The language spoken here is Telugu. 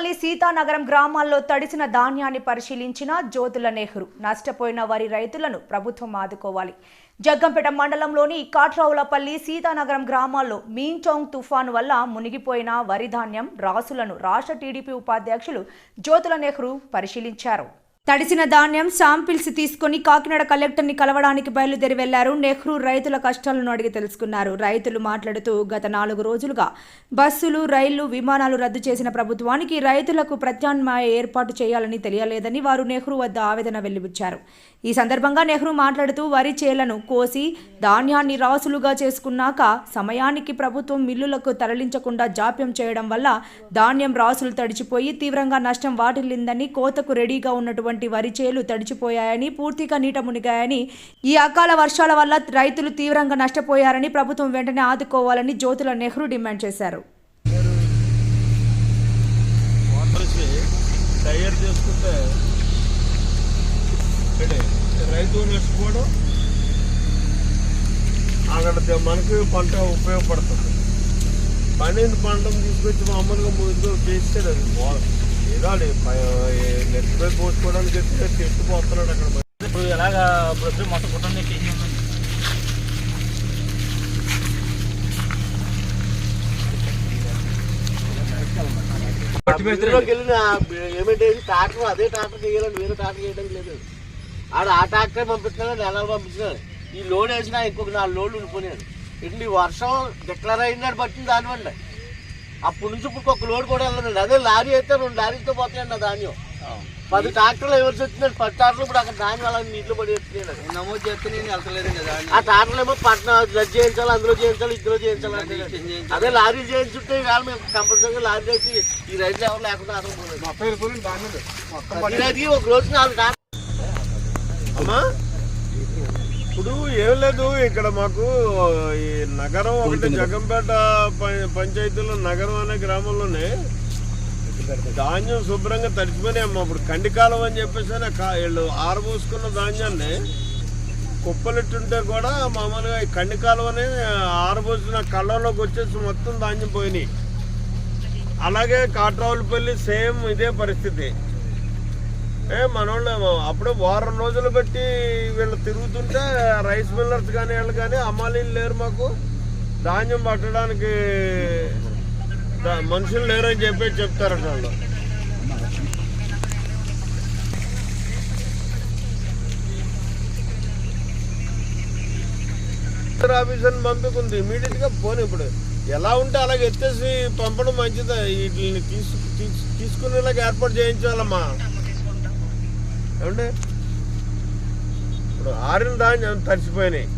కాట్రావులపల్లి సీతానగరం గ్రామాల్లో తడిసిన ధాన్యాన్ని పరిశీలించిన జ్యోతుల నెహ్రూ. నష్టపోయిన వరి రైతులను ప్రభుత్వం ఆదుకోవాలి. జగ్గంపేట మండలంలోని కాట్రావులపల్లి సీతానగరం గ్రామాల్లో మీన్చౌంగ్ తుఫాను వల్ల మునిగిపోయిన వరి ధాన్యం రాసులను రాష్ట్ర టీడీపీ ఉపాధ్యక్షులు జ్యోతుల నెహ్రూ పరిశీలించారు. తడిసిన ధాన్యం శాంపిల్స్ తీసుకుని కాకినాడ కలెక్టర్ని కలవడానికి బయలుదేరి వెళ్లారు. నెహ్రూ రైతుల కష్టాలను అడిగి తెలుసుకున్నారు. రైతులు మాట్లాడుతూ గత 4 రోజులుగా బస్సులు, రైళ్లు, విమానాలు రద్దు చేసిన ప్రభుత్వానికి రైతులకు ప్రత్యామ్నాయ ఏర్పాటు చేయాలని తెలియలేదని వారు నెహ్రూ వద్ద ఆవేదన వెలిబుచ్చారు. ఈ సందర్భంగా నెహ్రూ మాట్లాడుతూ వరి చేలను కోసి ధాన్యాన్ని రాసులుగా చేసుకున్నాక సమయానికి ప్రభుత్వం మిల్లులకు తరలించకుండా జాప్యం చేయడం వల్ల ధాన్యం రాసులు తడిచిపోయి తీవ్రంగా నష్టం వాటిల్లిందని, కోతకు రెడీగా ఉన్నటువంటి వరి చేలు తడిచిపోయాయని, పూర్తిగా నీట మునిగాయని, ఈ అకాల వర్షాల వల్ల రైతులు తీవ్రంగా నష్టపోయారని ప్రభుత్వం వెంటనే ఆదుకోవాలని జ్యోతుల నెహ్రూ డిమాండ్ చేశారు. రైతు నష్టపోవడం అక్కడ మనకి పంట ఉపయోగపడుతుంది. పండిన పంటను తీసుకొచ్చి మామూలుగా ముందు చేస్తే అది ఏదో నెట్టిపోయి పోసుకోవడానికి ఎత్తిపోతున్నాడు అక్కడ. ఇప్పుడు ఎలాగా మొత్తం కుటుంబం వెళ్ళిన ఏమంటే ట్రాక్టర్ అదే ట్రాక్టర్ చేయాలని వేరే ట్రాక్టర్ చేయడానికి లేదు. ఆ ట్రాక్టర్ పంపిస్తున్నాడు, నెలలు పంపిస్తున్నాడు. ఈ లోడ్ వేసినా ఇంకొక 4 లోడ్లు ఉండిపోయినాడు. ఇట్లా ఈ వర్షం డిక్లేర్ అయిందని పట్టింది దానివ్వండి. అప్పటి నుంచి ఇప్పుడు ఒక లోడ్ కూడా వెళ్ళదండి. అదే లారీ అయితే 2 లారీలతో పోతాయండి ఆ ధాన్యం. 10 ట్రాక్టర్లు ఎవరికి వచ్చిందండి. 10 ట్రాక్టర్లు ఇప్పుడు అక్కడ ధాన్యం అలా నీటిలో పడి వస్తున్నాయి. నమోదు చేస్తే నేను వెళ్తలేదండి. ఆ ట్రాక్టర్లు ఏమో పట్నం రద్దు చేయించాలి, అందులో చేయించాలి, ఇందులో చేయించాలి. అదే లారీ చేయించుంటే ఇవాళ మేము కంపల్సరీగా లారీ అయితే ఈ రైతులు ఎవరు లేకుండా ఒక రోజు 4 ట్రాక్టర్. అమ్మా ఇప్పుడు ఏం లేదు, ఇక్కడ మాకు ఈ నగరం ఒకటి జగ్గంపేట పంచాయతీలో నగరం అనే గ్రామంలోనే ధాన్యం శుభ్రంగా తడిచిపోయినాయి అమ్మ. ఇప్పుడు కండికాలం అని చెప్పేసి వీళ్ళు ఆరబోసుకున్న ధాన్యాన్ని కుప్పలెట్టుంటే కూడా మామూలుగా ఈ కండికాలం అని ఆరబోసిన కళ్ళలోకి వచ్చేసి మొత్తం ధాన్యం పోయినాయి. అలాగే కాట్రావులపల్లి సేమ్ ఇదే పరిస్థితి. మనోళ్ళు అప్పుడే 1 వారం రోజులు బట్టి వీళ్ళు తిరుగుతుంటే రైస్ మిల్లర్స్ కానీ వీళ్ళు కానీ అమ్మాలీలు లేరు, మాకు ధాన్యం పట్టడానికి మనుషులు లేరని చెప్పి చెప్తారట వాళ్ళు. ఆఫీసర్ని పంపుకుంది ఇమీడియట్గా పోనీ. ఇప్పుడు ఎలా ఉంటే అలాగే ఎత్తేసి పంపడం మంచిదా? వీటిని తీసుకునేలాగా ఏర్పాటు చేయించాలమ్మా. ఏమంటే ఇప్పుడు ఆరిన ధాన్యం తడిచిపోయినాయి.